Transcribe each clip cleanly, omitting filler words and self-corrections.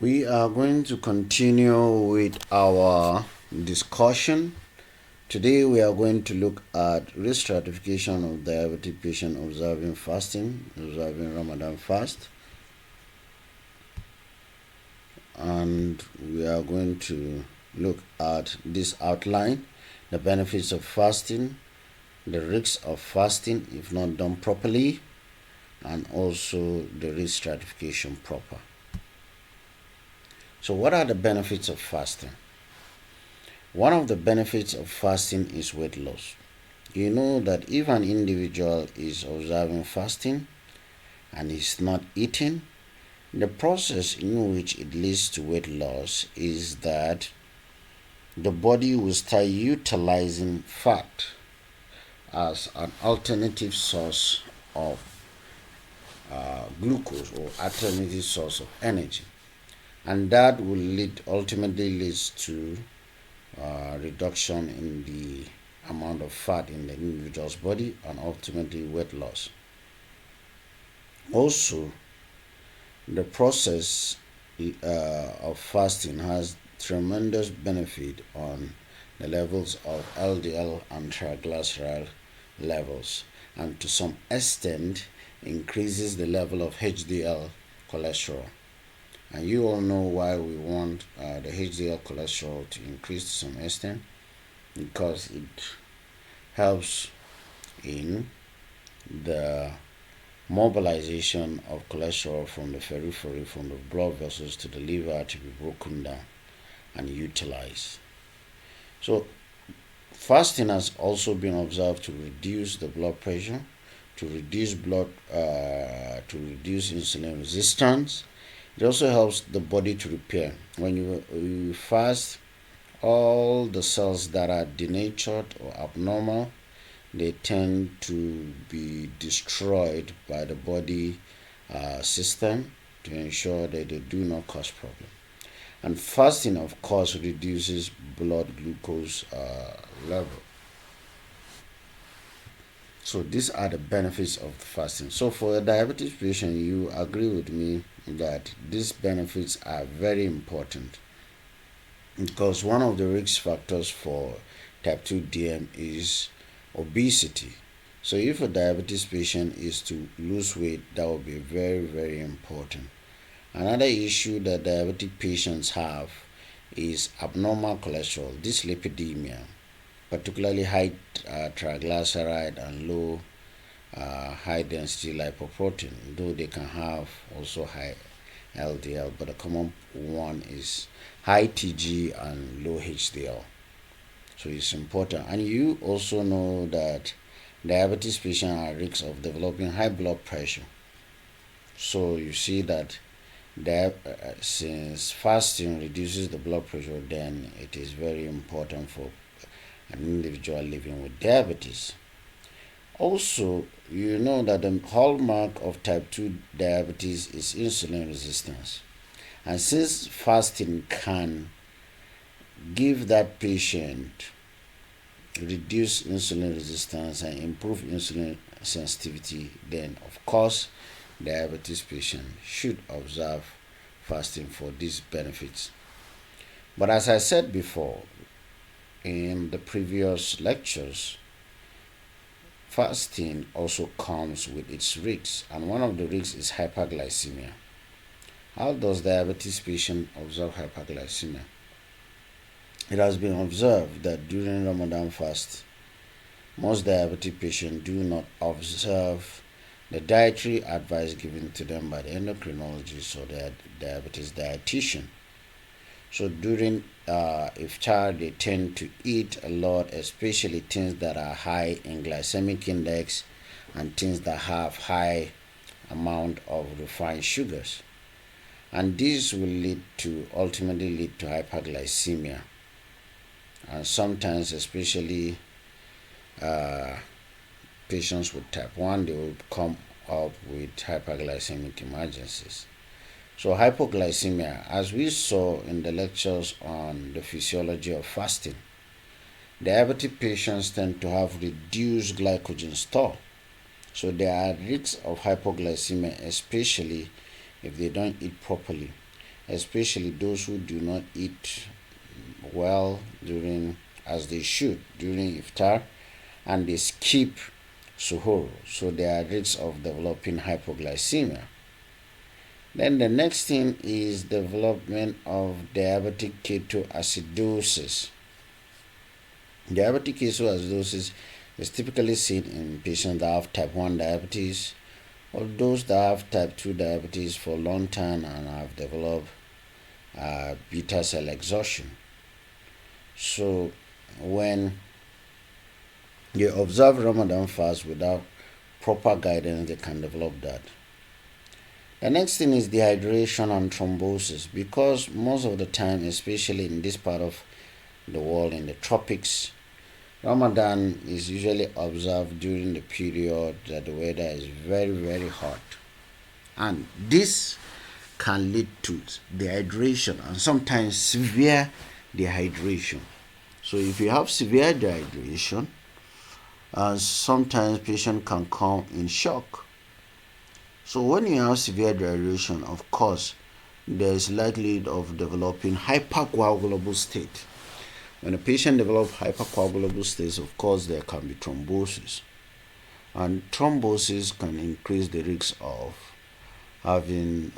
We are going to continue with our discussion. Today we are going to look at risk stratification of diabetic patient observing Ramadan fast. And we are going to look at this outline, the benefits of fasting, the risks of fasting if not done properly, and also the risk stratification proper. So what are the benefits of fasting? One of the benefits of fasting is weight loss. You know that if an individual is observing fasting and is not eating, the process in which it leads to weight loss is that the body will start utilizing fat as an alternative source of glucose or alternative source of energy, and that will ultimately leads to reduction in the amount of fat in the individual's body and ultimately weight loss. Also, the process of fasting has tremendous benefit on the levels of LDL and triglyceride levels, and to some extent increases the level of HDL cholesterol. And you all know why we want the HDL cholesterol to increase to some extent, because it helps in the mobilization of cholesterol from the periphery, from the blood vessels to the liver, to be broken down and utilized. So fasting has also been observed to reduce the blood pressure, to reduce insulin resistance. It also helps the body to repair. When you fast, all the cells that are denatured or abnormal, they tend to be destroyed by the body system to ensure that they do not cause problem. And fasting, of course, reduces blood glucose level. So these are the benefits of fasting. So for a diabetes patient, you agree with me that these benefits are very important, because one of the risk factors for type 2 DM is obesity. So if a diabetes patient is to lose weight, that will be very, very important. Another issue that diabetic patients have is abnormal cholesterol, dyslipidemia, particularly high triglyceride and low high density lipoprotein, though they can have also high LDL, but the common one is high TG and low HDL. So it's important. And you also know that diabetes patients are at risk of developing high blood pressure. So you see that since fasting reduces the blood pressure, then it is very important for an individual living with diabetes. Also, you know that the hallmark of type 2 diabetes is insulin resistance. And since fasting can give that patient reduce insulin resistance and improve insulin sensitivity, then of course diabetes patient should observe fasting for these benefits. But as I said before in the previous lectures, fasting also comes with its risks, and one of the risks is hyperglycemia. How does diabetes patient observe hyperglycemia? It has been observed that during Ramadan fast, most diabetic patients do not observe the dietary advice given to them by the endocrinologist or the diabetes dietitian. So during iftar, they tend to eat a lot, especially things that are high in glycemic index and things that have high amount of refined sugars. And this will ultimately lead to hyperglycemia. And sometimes, especially patients with type 1, they will come up with hyperglycemic emergencies. So hypoglycemia, as we saw in the lectures on the physiology of fasting, diabetic patients tend to have reduced glycogen store. So there are risks of hypoglycemia, especially if they don't eat properly. especially those who do not eat well during as they should during iftar, and they skip suhoor, so they are at risk of developing hypoglycemia. Then the next thing is development of diabetic ketoacidosis. Diabetic ketoacidosis is typically seen in patients that have type 1 diabetes or those that have type 2 diabetes for a long time and have developed beta cell exhaustion. So when you observe Ramadan fast without proper guidance, they can develop that. The next thing is dehydration and thrombosis, because most of the time, especially in this part of the world, in the tropics, Ramadan is usually observed during the period that the weather is very, very hot. And this can lead to dehydration and sometimes severe dehydration. So if you have severe dehydration, sometimes patient can come in shock. So when you have severe dehydration, of course, there is likelihood of developing hypercoagulable state. When a patient develops hypercoagulable states, of course, there can be thrombosis. And thrombosis can increase the risk of having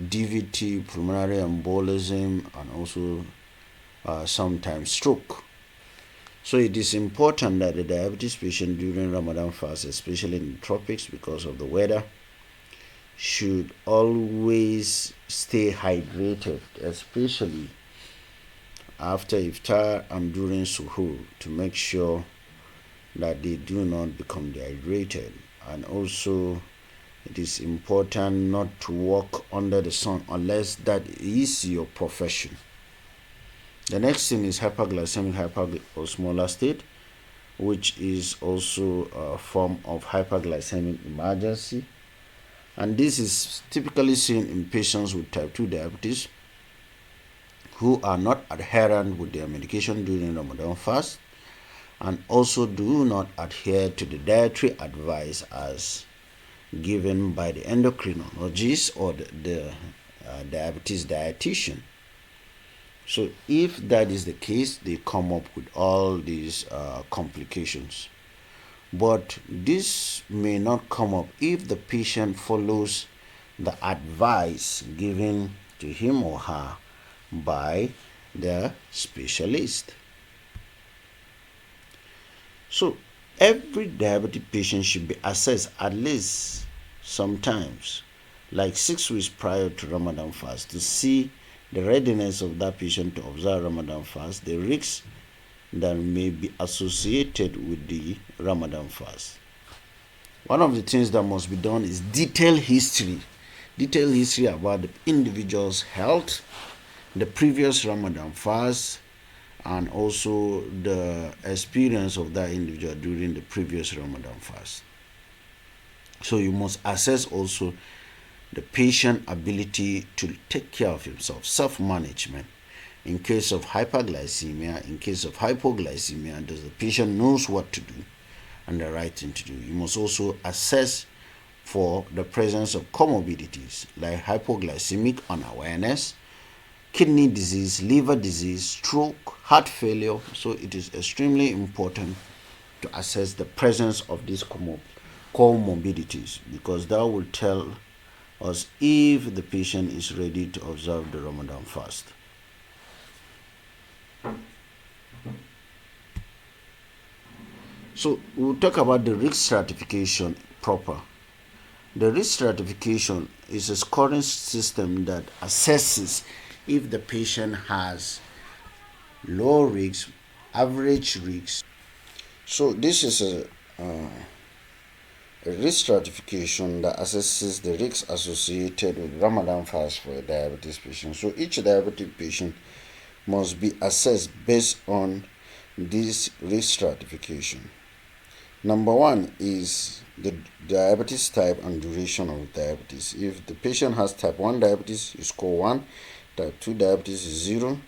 DVT, pulmonary embolism, and also sometimes stroke. So it is important that the diabetes patient during Ramadan fast, especially in the tropics because of the weather, should always stay hydrated, especially after iftar and during suhoor, to make sure that they do not become dehydrated. And also it is important not to walk under the sun unless that is your profession. The next thing is hyperglycemic hyperosmolar state, which is also a form of hyperglycemic emergency. And this is typically seen in patients with type 2 diabetes who are not adherent with their medication during Ramadan fast and also do not adhere to the dietary advice as given by the endocrinologist or the diabetes dietitian. So if that is the case, they come up with all these complications. But this may not come up if the patient follows the advice given to him or her by the specialist. So every diabetic patient should be assessed at least sometimes, like 6 weeks prior to Ramadan fast, to see the readiness of that patient to observe Ramadan fast, the risks that may be associated with the Ramadan fast. One of the things that must be done is detailed history about the individual's health, the previous Ramadan fast, and also the experience of that individual during the previous Ramadan fast. So you must assess also the patient ability to take care of himself, self-management. In case of hyperglycemia, in case of hypoglycemia, does the patient knows what to do and the right thing to do? You must also assess for the presence of comorbidities like hypoglycemic unawareness, kidney disease, liver disease, stroke, heart failure. So it is extremely important to assess the presence of these comorbidities, because that will tell us if the patient is ready to observe the Ramadan fast. So we'll talk about the risk stratification proper. The risk stratification is a scoring system that assesses if the patient has low risk, average risk. So this is a risk stratification that assesses the risks associated with Ramadan fast for a diabetes patient. So each diabetic patient must be assessed based on this risk stratification. Number one is the diabetes type and duration of diabetes. If the patient has type 1 diabetes, you score 1. Type 2 diabetes is 0.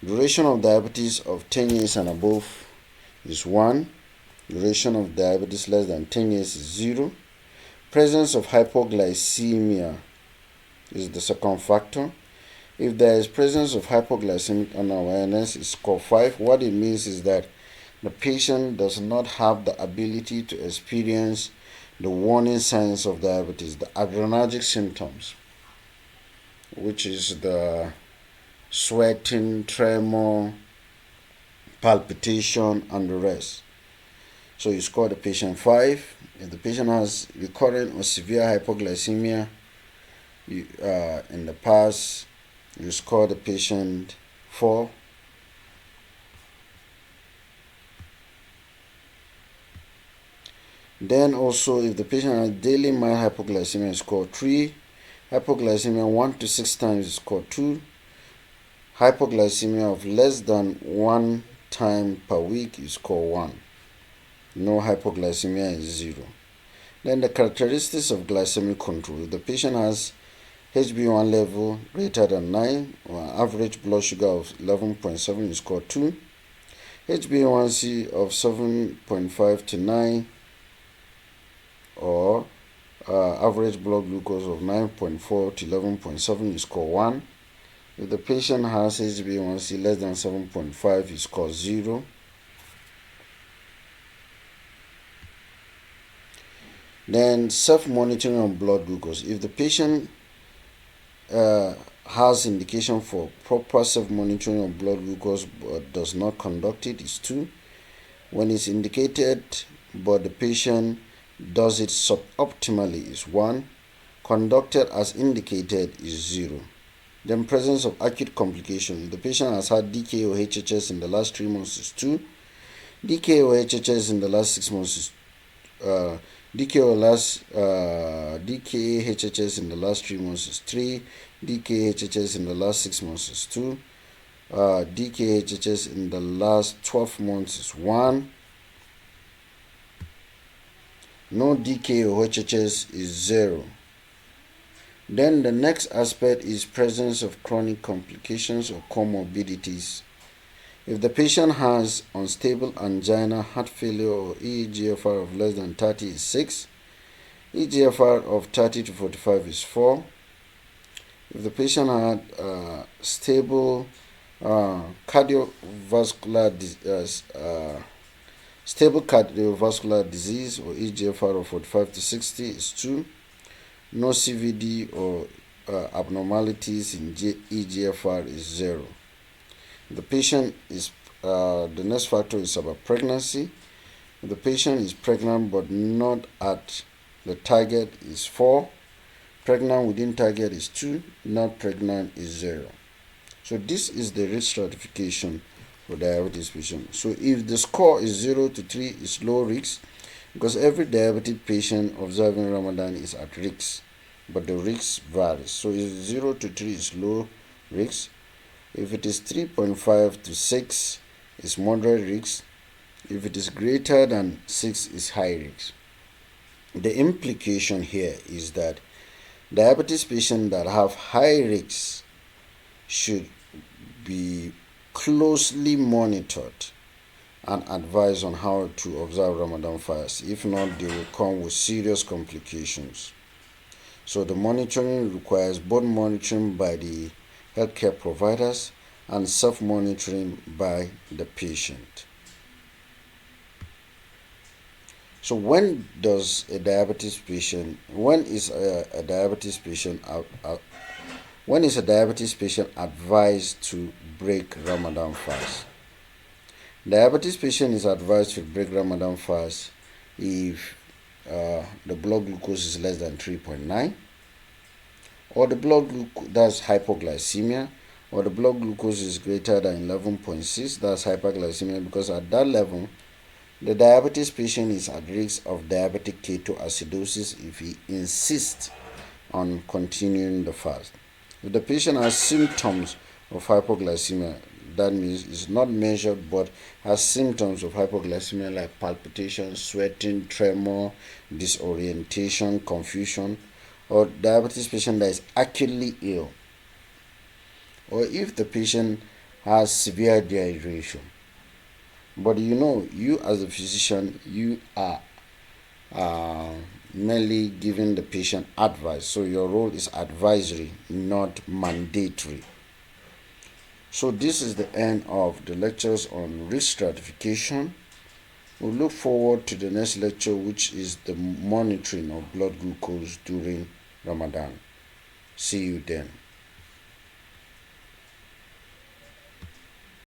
Duration of diabetes of 10 years and above is 1. Duration of diabetes less than 10 years is 0. Presence of hypoglycemia is the second factor. If there is presence of hypoglycemic unawareness, it's score 5. What it means is that the patient does not have the ability to experience the warning signs of diabetes, the adrenergic symptoms, which is the sweating, tremor, palpitation, and the rest. So you score the patient 5. If the patient has recurrent or severe hypoglycemia in the past, you score the patient 4. Then also, if the patient has daily mild hypoglycemia, you score 3. Hypoglycemia 1 to 6 times, you score 2. Hypoglycemia of less than 1 time per week, you score 1. No hypoglycemia is 0. Then the characteristics of glycemic control. If the patient has HbA1 level greater than 9 or average blood sugar of 11.7, you score 2. HbA1c of 7.5 to 9 or average blood glucose of 9.4 to 11.7, you score 1. If the patient has HbA1c less than 7.5, you score 0. Then self-monitoring on blood glucose. If the patient has indication for proper self-monitoring of blood glucose but does not conduct it, is 2. When it's indicated but the patient does it suboptimally, is 1. Conducted as indicated is 0. Then presence of acute complications. If the patient has had DKA or HHS in the last 3 months, is 2. DKA or HHS in the last 6 months is DKA HHS in the last 3 months is 3. DKA HHS in the last 6 months is 2. DKA HHS in the last 12 months is 1. No DKA or HHS is 0. Then the next aspect is presence of chronic complications or comorbidities. If the patient has unstable angina, heart failure, or eGFR of less than 30 is 6. eGFR of 30 to 45 is 4. If the patient had stable cardiovascular disease or eGFR of 45 to 60 is 2. No CVD or abnormalities in eGFR is 0. The patient is the next factor is about pregnancy. If the patient is pregnant but not at the target is 4. Pregnant within target is 2. Not pregnant is 0. So this is the risk stratification for diabetes patient. So if the score is 0 to 3 is low risk, because every diabetic patient observing Ramadan is at risk, but the risk varies. So if 0 to 3 is low risk. If it is 3.5 to 6 is moderate risk. If it is greater than 6 is high risk. The implication here is that diabetes patients that have high risks should be closely monitored and advised on how to observe Ramadan fast. If not, they will come with serious complications. So the monitoring requires both monitoring by the healthcare providers and self-monitoring by the patient. So when is a diabetes patient advised to break Ramadan fast? Diabetes patient is advised to break Ramadan fast if the blood glucose is less than 3.9, or the blood glucose, that's hypoglycemia, or the blood glucose is greater than 11.6, that's hyperglycemia, because at that level the diabetes patient is at risk of diabetic ketoacidosis if he insists on continuing the fast. If the patient has symptoms of hypoglycemia, that means it's not measured but has symptoms of hypoglycemia like palpitation, sweating, tremor, disorientation, confusion, or diabetes patient that is acutely ill, or if the patient has severe dehydration. But you as a physician, you are merely giving the patient advice. So your role is advisory, not mandatory. So this is the end of the lectures on risk stratification. We look forward to the next lecture, which is the monitoring of blood glucose during Ramadan. See you then.